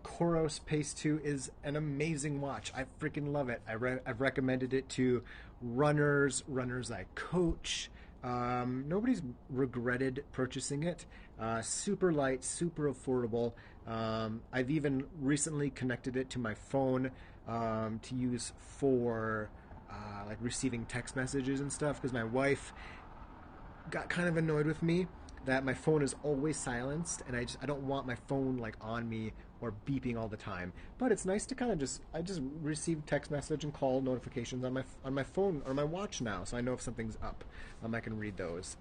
Coros Pace 2 is an amazing watch. I freaking love it. I've recommended it to runners I coach. Nobody's regretted purchasing it. Super light, super affordable. I've even recently connected it to my phone to use for like receiving text messages and stuff because my wife got kind of annoyed with me that my phone is always silenced and I don't want my phone like on me or beeping all the time. But it's nice to kind of I just receive text message and call notifications on my phone or my watch now, so I know if something's up. I can read those.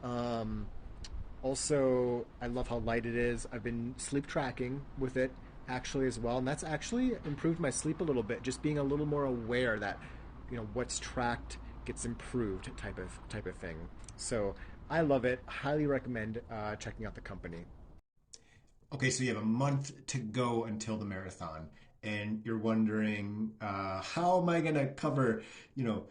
Um, Also, I love how light it is. I've been sleep tracking with it actually as well, and that's actually improved my sleep a little bit. Just being a little more aware that what's tracked gets improved, type of thing. So I love it. Highly recommend checking out the company. Okay, so you have a month to go until the marathon, and you're wondering, how am I going to cover, you know,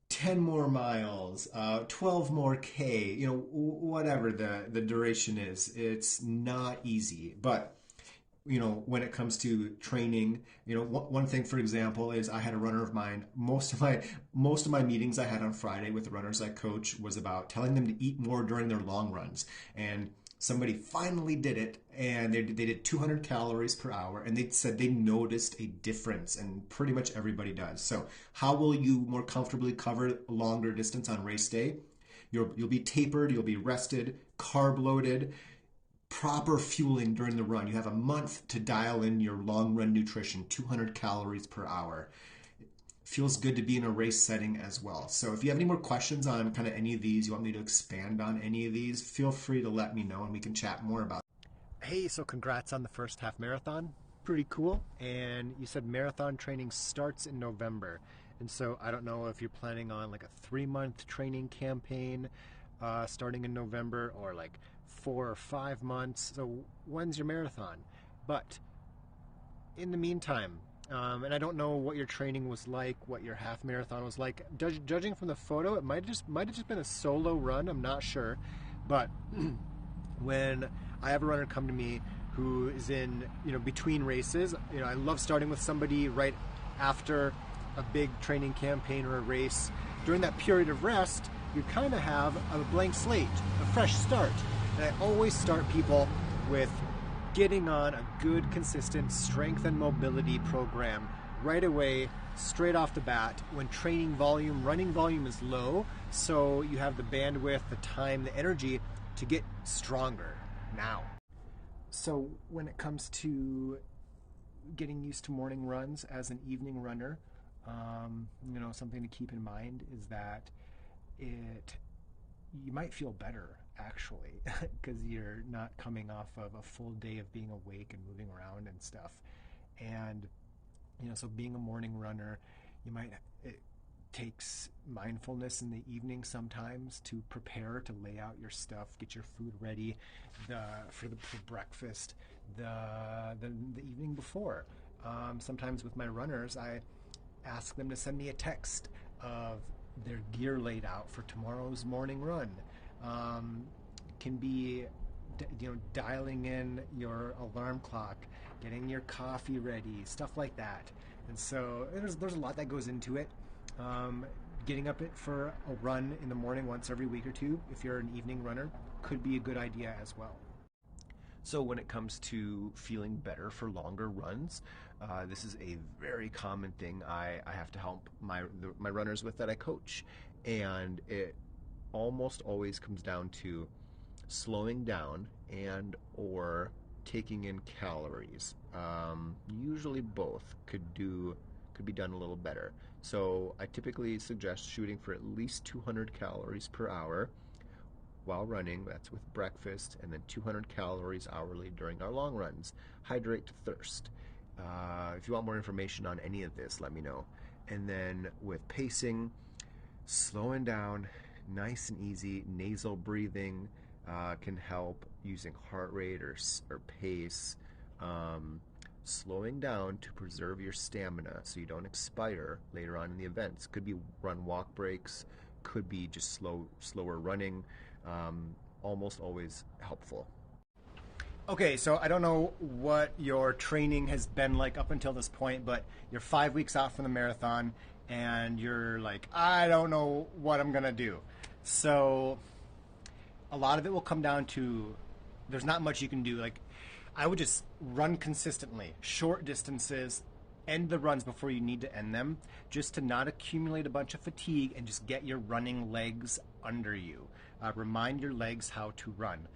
10 more miles, 12 more K, whatever the duration is. It's not easy. But, when it comes to training, one thing, for example, is I had a runner of mine. Most of my meetings I had on Friday with the runners I coach was about telling them to eat more during their long runs. And somebody finally did it, and they did 200 calories per hour, and they said they noticed a difference, and pretty much everybody does. So how will you more comfortably cover a longer distance on race day? You'll be tapered, you'll be rested, carb loaded, proper fueling during the run. You have a month to dial in your long run nutrition, 200 calories per hour. Feels good to be in a race setting as well. So if you have any more questions on kind of any of these, you want me to expand on any of these, feel free to let me know and we can chat more about it. Hey, so congrats on the first half marathon. Pretty cool. And you said marathon training starts in November. And so I don't know if you're planning on like a 3-month training campaign starting in November or like 4 or 5 months. So when's your marathon? But in the meantime, and I don't know what your training was like, what your half marathon was like. Judging from the photo, it might have just been a solo run. I'm not sure, but when I have a runner come to me who is in between races, I love starting with somebody right after a big training campaign or a race. During that period of rest, you kind of have a blank slate, a fresh start, and I always start people with getting on a good, consistent strength and mobility program right away, straight off the bat, when running volume is low, so you have the bandwidth, the time, the energy to get stronger now. So when it comes to getting used to morning runs as an evening runner, something to keep in mind is that it you might feel better actually because you're not coming off of a full day of being awake and moving around and stuff. And so being a morning runner, it takes mindfulness in the evening sometimes to prepare, to lay out your stuff, get your food ready for breakfast the evening before. Sometimes with my runners, I ask them to send me a text of their gear laid out for tomorrow's morning run. Um, can be dialing in your alarm clock, getting your coffee ready, stuff like that. And so there's a lot that goes into it. Getting up it for a run in the morning once every week or two, if you're an evening runner, could be a good idea as well. So when it comes to feeling better for longer runs, this is a very common thing I have to help my runners with that I coach, and it almost always comes down to slowing down and or taking in calories. Usually both could be done a little better. So I typically suggest shooting for at least 200 calories per hour while running. That's with breakfast, and then 200 calories hourly during our long runs. Hydrate to thirst. If you want more information on any of this, let me know. And then with pacing, slowing down, nice and easy. Nasal breathing can help using heart rate or pace. Um, Slowing down to preserve your stamina so you don't expire later on in the events. Could be run walk breaks, could be just slower running. Almost always helpful. Okay, so I don't know what your training has been like up until this point, but you're 5 weeks out from the marathon and you're like, I don't know what I'm going to do. So a lot of it will come down to there's not much you can do. Like, I would just run consistently, short distances, end the runs before you need to end them, just to not accumulate a bunch of fatigue and just get your running legs under you. Remind your legs how to run.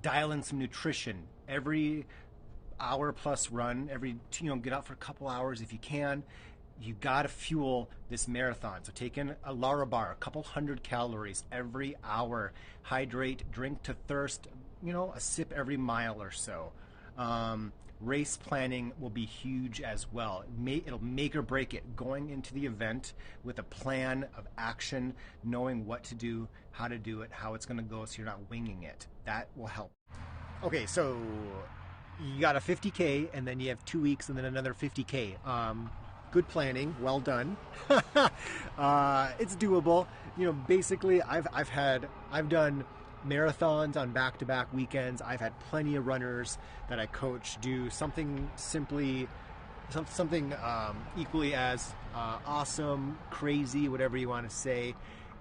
Dial in some nutrition. Every hour plus run, get out for a couple hours if you can. You gotta fuel this marathon. So take in a Larabar, a couple hundred calories every hour. Hydrate, drink to thirst, a sip every mile or so. Race planning will be huge as well. It'll make or break it. Going into the event with a plan of action, knowing what to do, how to do it, how it's going to go, so you're not winging it. That will help. Okay, so you got a 50K, and then you have 2 weeks, and then another 50K. Good planning, well done. It's doable. Basically, I've done marathons on back-to-back weekends. I've had plenty of runners that I coach do something equally as awesome, crazy, whatever you want to say.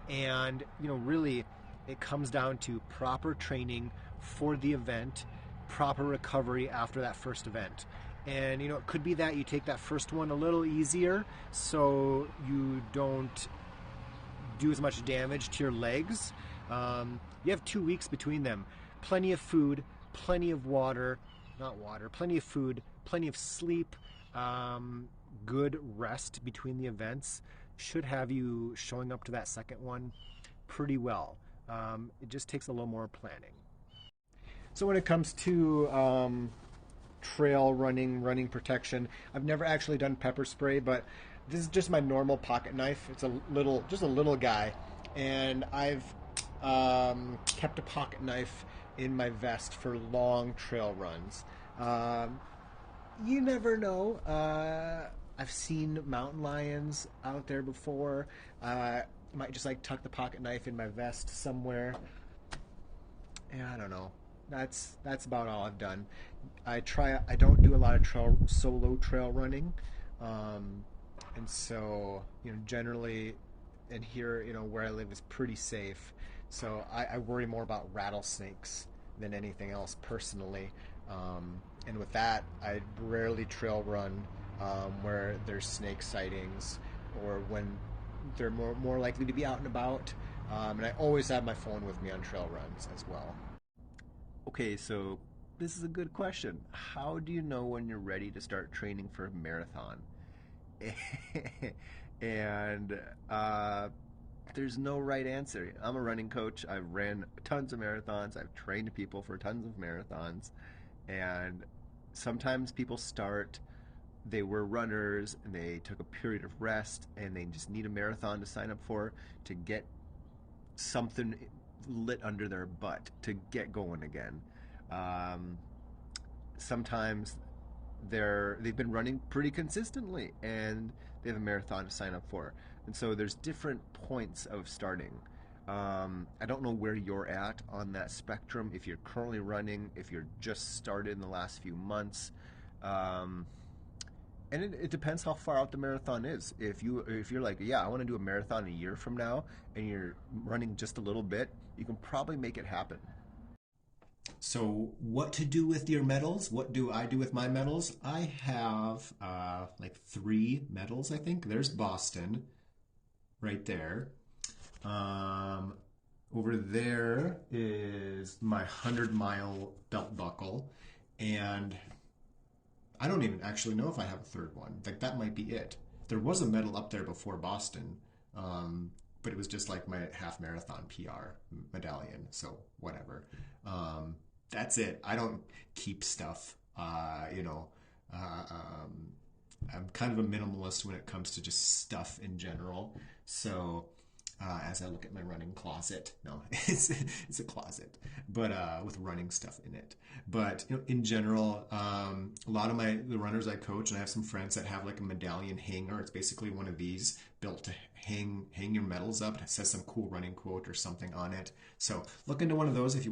And really, it comes down to proper training for the event, proper recovery after that first event. And it could be that you take that first one a little easier so you don't do as much damage to your legs. You have 2 weeks between them. Plenty of food, plenty of plenty of food, plenty of sleep, good rest between the events should have you showing up to that second one pretty well. It just takes a little more planning. So when it comes to trail running protection, I've never actually done pepper spray, but this is just my normal pocket knife. It's just a little guy, and I've kept a pocket knife in my vest for long trail runs. You never know. I've seen mountain lions out there before. Might just tuck the pocket knife in my vest somewhere. Yeah, I don't know. That's about all I've done. I don't do a lot of solo trail running, and so generally, and here where I live is pretty safe. So I worry more about rattlesnakes than anything else personally. And with that, I rarely trail run where there's snake sightings or when they're more likely to be out and about. And I always have my phone with me on trail runs as well. Okay, so this is a good question. How do you know when you're ready to start training for a marathon? And there's no right answer. I'm a running coach. I've ran tons of marathons. I've trained people for tons of marathons. And sometimes people they were runners and they took a period of rest and they just need a marathon to sign up for to get something lit under their butt to get going again. Sometimes they've been running pretty consistently and they have a marathon to sign up for. And so there's different points of starting. I don't know where you're at on that spectrum, if you're currently running, if you're just started in the last few months. And it depends how far out the marathon is. If you're like, yeah, I want to do a marathon a year from now, and you're running just a little bit, you can probably make it happen. So what to do with your medals? What do I do with my medals? I have 3 medals, I think. There's Boston right there. Over there is my 100-mile belt buckle, and I don't even actually know if I have a third one. That might be it. There was a medal up there before Boston, but it was just my half marathon PR medallion. So whatever. That's it. I don't keep stuff. I'm kind of a minimalist when it comes to just stuff in general. So as I look at my running closet, no, it's a closet, but with running stuff in it. But in general, a lot of the runners I coach, and I have some friends that have a medallion hanger. It's basically one of these built to hang your medals up. It says some cool running quote or something on it. So look into one of those if you